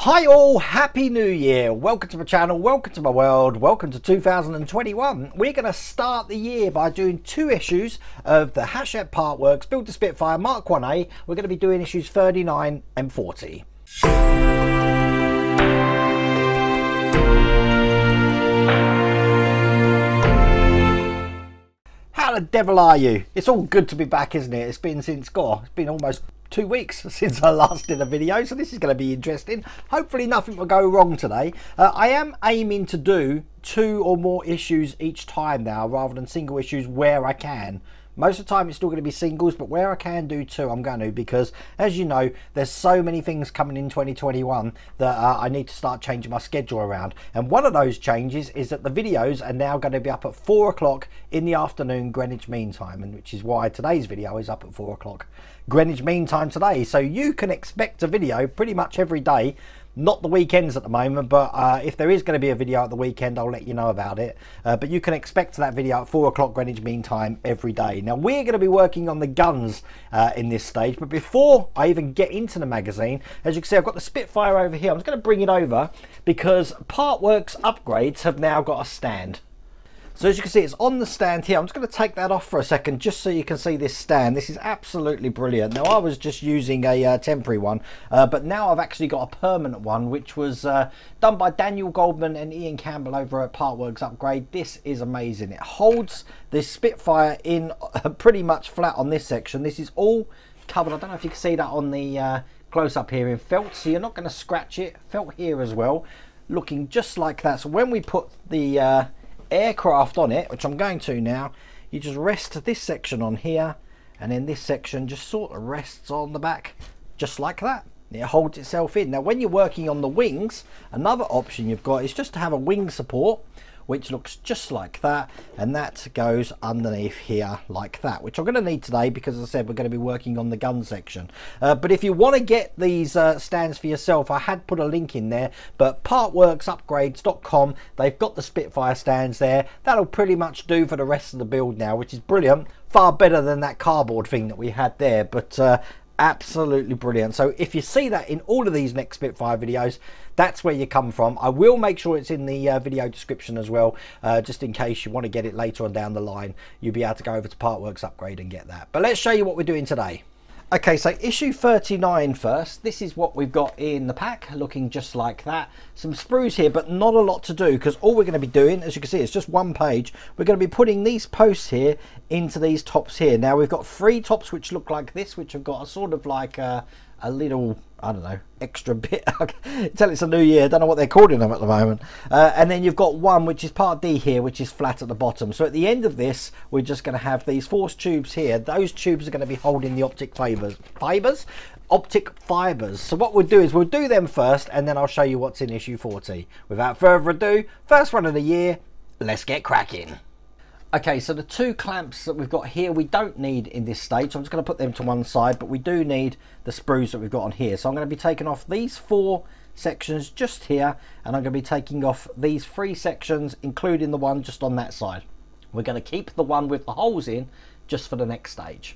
Hi all, happy new year. Welcome to my channel, welcome to my world, welcome to 2021. We're going to start the year by doing two issues of the Hachette Partworks Build to Spitfire Mk1a. We're going to be doing issues 39 and 40. How the devil are you? It's all good to be back, isn't it? It's been almost 2 weeks since I last did a video, so this is going to be interesting. Hopefully nothing will go wrong today. I am aiming to do 2 or more issues each time now, rather than single issues where I can. Most of the time it's still going to be singles, but where I can do 2, I'm going to, because as you know, there's so many things coming in 2021 that I need to start changing my schedule around. And one of those changes is that the videos are now going to be up at 4 o'clock in the afternoon Greenwich Mean Time, and which is why today's video is up at 4 o'clock Greenwich Mean Time today. So you can expect a video pretty much every day. Not the weekends at the moment, but if there is going to be a video at the weekend, I'll let you know about it. But you can expect that video at 4 o'clock Greenwich Mean Time every day. Now, we're going to be working on the guns in this stage. But before I even get into the magazine, as you can see, I've got the Spitfire over here. I'm just going to bring it over because Partworks Upgrades have now got a stand. So as you can see, it's on the stand here. I'm just going to take that off for a second just so you can see this stand. This is absolutely brilliant. Now, I was just using a temporary one, but now I've actually got a permanent one, which was done by Daniel Goldman and Ian Campbell over at Partworks Upgrade. This is amazing. It holds this Spitfire in pretty much flat on this section. This is all covered. I don't know if you can see that on the close-up here in felt, so you're not going to scratch it. Felt here as well, looking just like that. So when we put the aircraft on it, which I'm going to now, you just rest this section on here, and then this section just sort of rests on the back just like that. It holds itself in. Now when you're working on the wings, another option you've got is just to have a wing support which looks just like that, and that goes underneath here like that, which I'm going to need today because, as I said, we're going to be working on the gun section. But if you want to get these stands for yourself, I had put a link in there, but partworksupgrades.com, they've got the Spitfire stands there. That'll pretty much do for the rest of the build now, which is brilliant. Far better than that cardboard thing that we had there, but absolutely brilliant. So if you see that in all of these next Spitfire videos, that's where you come from. I will make sure it's in the video description as well, just in case you want to get it later on down the line. You'll be able to go over to Partworks Upgrade and get that. But let's show you what we're doing today. Okay, so issue 39 first. This is what we've got in the pack, looking just like that. Some sprues here, but not a lot to do, because all we're going to be doing, as you can see, it's just one page. We're going to be putting these posts here into these tops here. Now, we've got 3 tops which look like this, which have got a sort of like a little, I don't know, extra bit. Tell it's a new year, I don't know what they're calling them at the moment. And then you've got one which is part D here, which is flat at the bottom. So at the end of this, we're just going to have these force tubes here. Those tubes are going to be holding the optic fibres. Optic fibres. So what we'll do is we'll do them first, and then I'll show you what's in issue 40. Without further ado, first one of the year, let's get cracking. Okay, so the 2 clamps that we've got here, we don't need in this stage. So I'm just going to put them to one side, but we do need the sprues that we've got on here. So I'm going to be taking off these 4 sections just here, and I'm going to be taking off these 3 sections, including the one just on that side. We're going to keep the one with the holes in just for the next stage.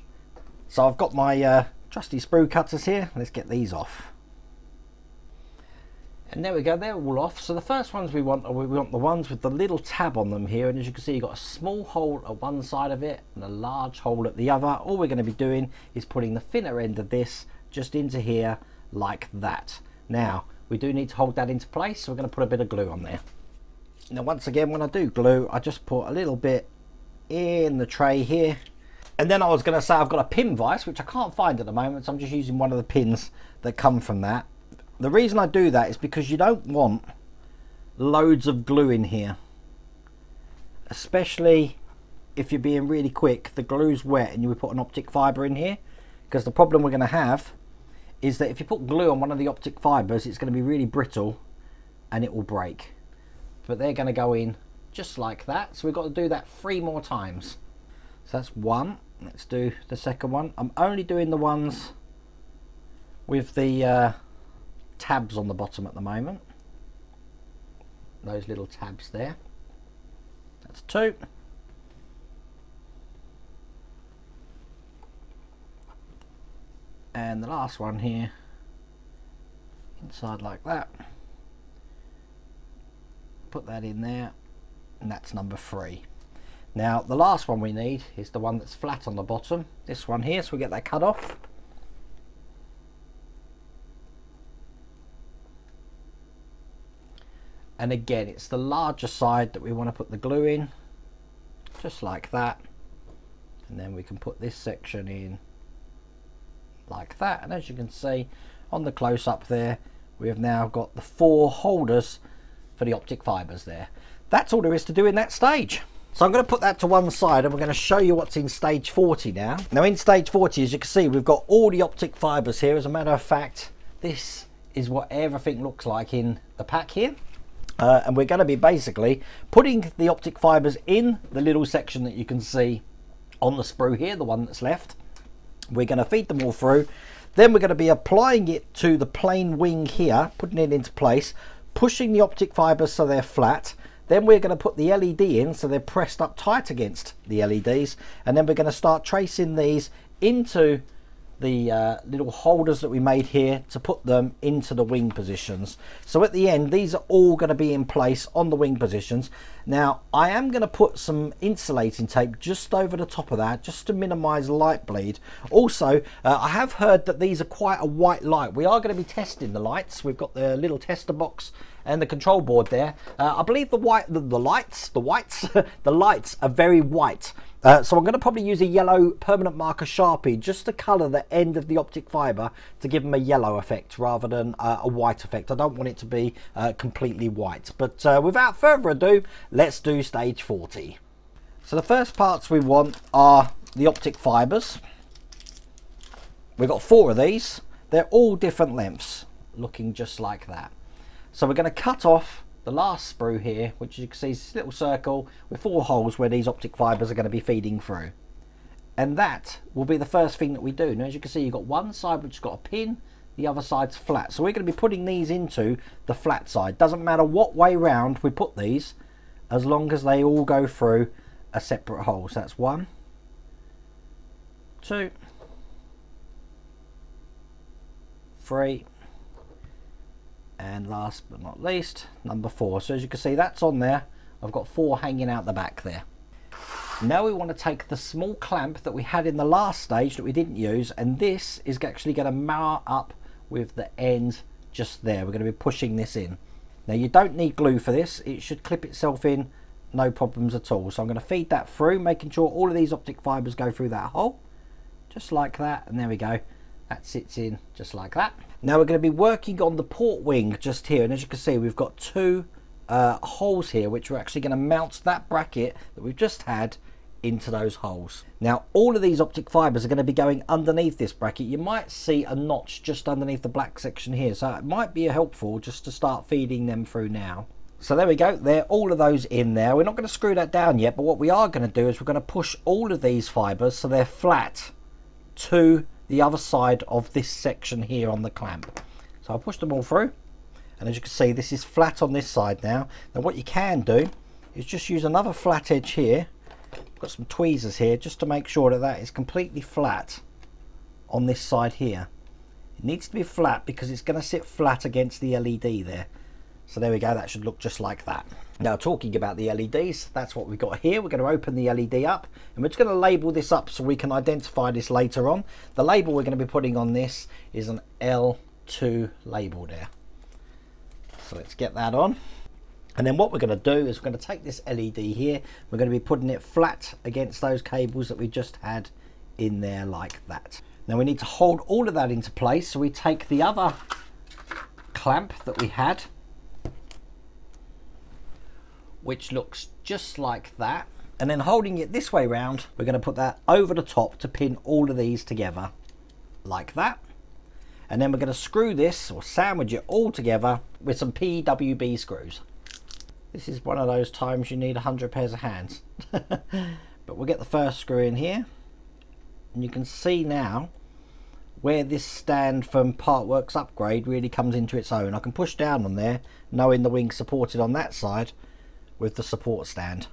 So I've got my trusty sprue cutters here. Let's get these off. And there we go, they're all off. So the first ones we want the ones with the little tab on them here, and as you can see, you've got a small hole at one side of it and a large hole at the other. All we're going to be doing is putting the thinner end of this just into here like that. Now we do need to hold that into place, so we're going to put a bit of glue on there. Now once again, when I do glue, I just put a little bit in the tray here. And then I was going to say I've got a pin vise, which I can't find at the moment, so I'm just using one of the pins that come from that. The reason I do that is because you don't want loads of glue in here, especially if you're being really quick. The glue's wet and you would put an optic fibre in here, because the problem we're going to have is that if you put glue on one of the optic fibres, it's going to be really brittle and it will break. But they're going to go in just like that, so we've got to do that 3 more times. So that's 1. Let's do the second one. I'm only doing the ones with the tabs on the bottom at the moment, those little tabs there. That's 2. And the last one here inside like that. Put that in there, and that's number 3. Now the last one we need is the one that's flat on the bottom, this one here, so we get that cut off. And again, it's the larger side that we want to put the glue in, just like that. And then we can put this section in like that. And as you can see on the close-up there, we have now got the 4 holders for the optic fibres there. That's all there is to do in that stage. So I'm going to put that to one side, and we're going to show you what's in stage 40 now. Now in stage 40, as you can see, we've got all the optic fibres here. As a matter of fact, this is what everything looks like in the pack here. And we're going to be basically putting the optic fibres in the little section that you can see on the sprue here, the one that's left. We're going to feed them all through. Then we're going to be applying it to the plain wing here, putting it into place, pushing the optic fibres so they're flat. Then we're going to put the LED in so they're pressed up tight against the LEDs. And then we're going to start tracing these into the little holders that we made here to put them into the wing positions. So at the end, these are all going to be in place on the wing positions. Now I am going to put some insulating tape just over the top of that, just to minimize light bleed. Also, I have heard that these are quite a white light. We are going to be testing the lights. We've got the little tester box and the control board there. I believe the lights are very white. So I'm going to probably use a yellow permanent marker Sharpie just to colour the end of the optic fibre to give them a yellow effect rather than a white effect. I don't want it to be completely white. But without further ado, let's do stage 40. So the first parts we want are the optic fibres. We've got 4 of these. They're all different lengths, looking just like that. So we're going to cut off the last sprue here, which you can see is this little circle with 4 holes where these optic fibres are going to be feeding through. And that will be the first thing that we do. Now as you can see, you've got one side which has got a pin, the other side's flat. So we're going to be putting these into the flat side. Doesn't matter what way round we put these, as long as they all go through a separate hole. So that's 1, 2, 3, and last but not least, number 4. So as you can see, that's on there. I've got 4 hanging out the back there. Now we want to take the small clamp that we had in the last stage that we didn't use, and this is actually going to mark up with the end just there. We're going to be pushing this in. Now you don't need glue for this. It should clip itself in, no problems at all. So I'm going to feed that through, making sure all of these optic fibres go through that hole, just like that, and there we go. That sits in just like that. Now we're going to be working on the port wing just here, and as you can see, we've got 2 holes here which we're actually going to mount that bracket that we've just had into those holes. Now all of these optic fibres are going to be going underneath this bracket. You might see a notch just underneath the black section here, so it might be helpful just to start feeding them through now. So there we go, they're all of those in there. We're not going to screw that down yet, but what we are going to do is we're going to push all of these fibres so they're flat to the other side of this section here on the clamp. So I'll push them all through, and as you can see, this is flat on this side now. Now what you can do is just use another flat edge here. I've got some tweezers here just to make sure that that is completely flat on this side here. It needs to be flat because it's going to sit flat against the LED there. So there we go, that should look just like that. Now talking about the LEDs, that's what we've got here. We're going to open the LED up, and we're just going to label this up so we can identify this later on. The label we're going to be putting on this is an L2 label there. So let's get that on. And then what we're going to do is we're going to take this LED here, we're going to be putting it flat against those cables that we just had in there like that. Now we need to hold all of that into place, so we take the other clamp that we had, which looks just like that, and then holding it this way round, we're going to put that over the top to pin all of these together like that. And then we're going to screw this or sandwich it all together with some PWB screws. This is one of those times you need 100 pairs of hands. But we'll get the first screw in here, and you can see now where this stand from Partworks Upgrade really comes into its own. I can push down on there knowing the wing's supported on that side with the support stand,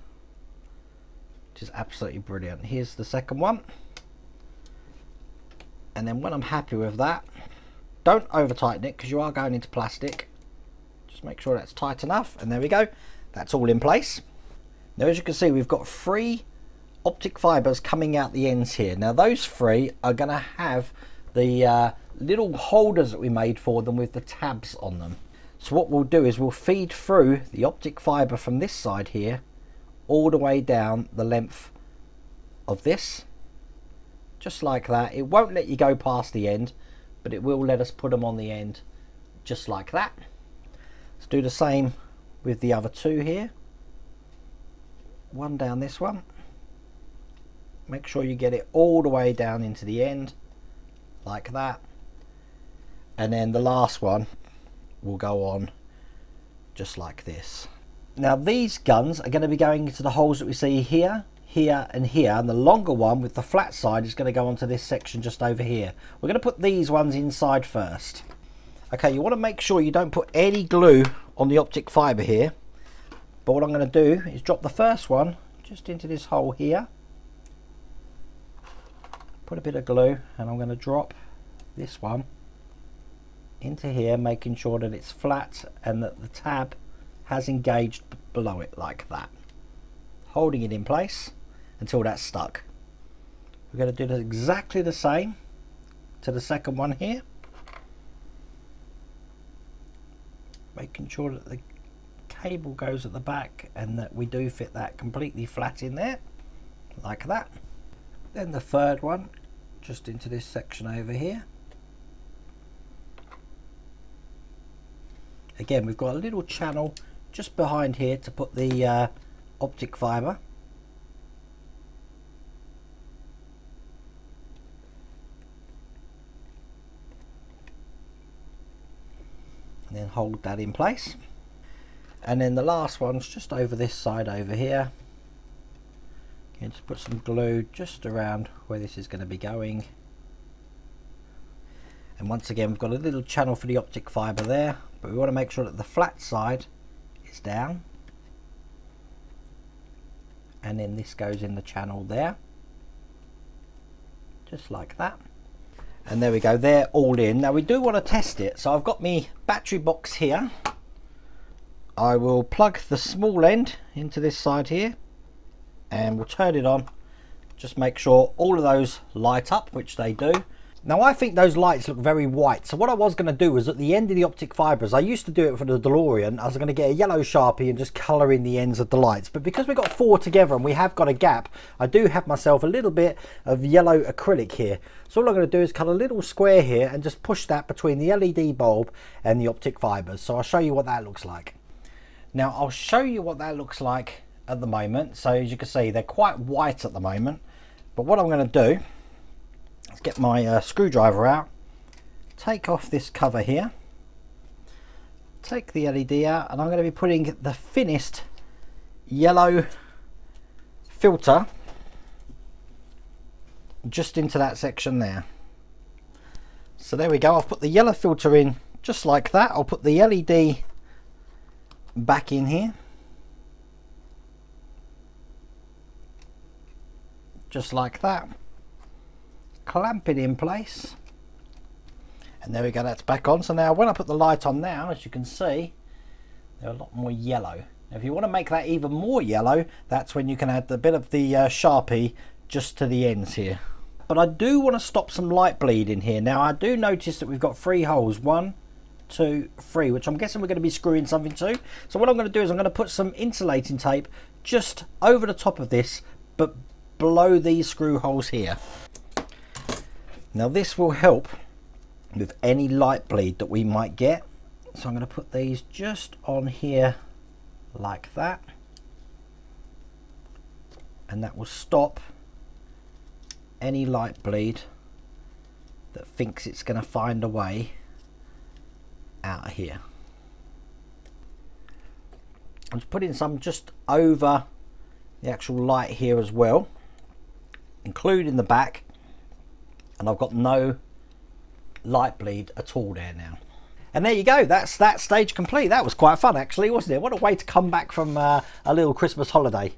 which is absolutely brilliant. Here's the second one, and then when I'm happy with that, Don't over tighten it because you are going into plastic. Just make sure that's tight enough, and there we go. That's all in place. Now as you can see, we've got 3 optic fibres coming out the ends here. Now those 3 are going to have the little holders that we made for them with the tabs on them. So what we'll do is we'll feed through the optic fibre from this side here all the way down the length of this, just like that. It won't let you go past the end, but it will let us put them on the end just like that. Let's do the same with the other 2 here. One down this one. Make sure you get it all the way down into the end like that, and then the last one will go on just like this. Now these guns are going to be going into the holes that we see here, here and here, and the longer one with the flat side is going to go onto this section just over here. We're going to put these ones inside first. Okay, you want to make sure you don't put any glue on the optic fibre here, but what I'm going to do is drop the first one just into this hole here, put a bit of glue, and I'm going to drop this one into here, making sure that it's flat and that the tab has engaged below it like that, holding it in place until that's stuck. We're going to do exactly the same to the second one here, making sure that the cable goes at the back and that we do fit that completely flat in there like that. Then the third one just into this section over here. Again, we've got a little channel just behind here to put the optic fibre. And then hold that in place. And then the last one's just over this side over here. Again, just put some glue just around where this is going to be going. And once again, we've got a little channel for the optic fibre there, but we want to make sure that the flat side is down, and then this goes in the channel there, just like that. And there we go, they're all in. Now we do want to test it, so I've got my battery box here. I will plug the small end into this side here, and we'll turn it on. Just make sure all of those light up, which they do. Now I think those lights look very white, so what I was going to do was at the end of the optic fibres, I used to do it for the DeLorean, I was going to get a yellow Sharpie and just colour in the ends of the lights, but because we've got 4 together and we have got a gap, I do have myself a little bit of yellow acrylic here. So all I'm going to do is cut a little square here and just push that between the LED bulb and the optic fibres, so I'll show you what that looks like. Now I'll show you what that looks like at the moment. So as you can see, they're quite white at the moment, but what I'm going to do, let's get my screwdriver out, take off this cover here, take the LED out, and I'm going to be putting the finished yellow filter just into that section there. So there we go, I've put the yellow filter in just like that. I'll put the LED back in here, just like that. Clamp it in place, and there we go, that's back on. So now when I put the light on now, as you can see, they're a lot more yellow. Now if you want to make that even more yellow, that's when you can add a bit of the Sharpie just to the ends here. But I do want to stop some light bleed in here. Now I do notice that we've got 3 holes, 1, 2, 3, which I'm guessing we're going to be screwing something to. So what I'm going to do is I'm going to put some insulating tape just over the top of this, but below these screw holes here. Now this will help with any light bleed that we might get. So I'm going to put these just on here like that, and that will stop any light bleed that thinks it's going to find a way out of here. I'm just putting some just over the actual light here as well, including the back, and I've got no light bleed at all there now. And there you go, that's that stage complete. That was quite fun actually, wasn't it? What a way to come back from a little Christmas holiday.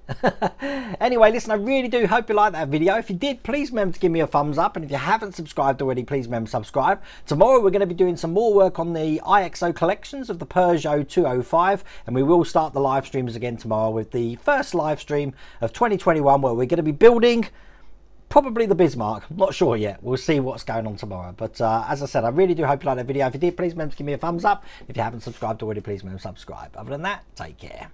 Anyway, listen, I really do hope you liked that video. If you did, please remember to give me a thumbs up, and if you haven't subscribed already, please remember to subscribe. Tomorrow we're going to be doing some more work on the IXO collections of the Peugeot 205, and we will start the live streams again tomorrow with the first live stream of 2021, where we're going to be building probably the Bismarck. I'm not sure yet. We'll see what's going on tomorrow. But as I said, I really do hope you liked that video. If you did, please remember to give me a thumbs up. If you haven't subscribed already, please remember to subscribe. Other than that, take care.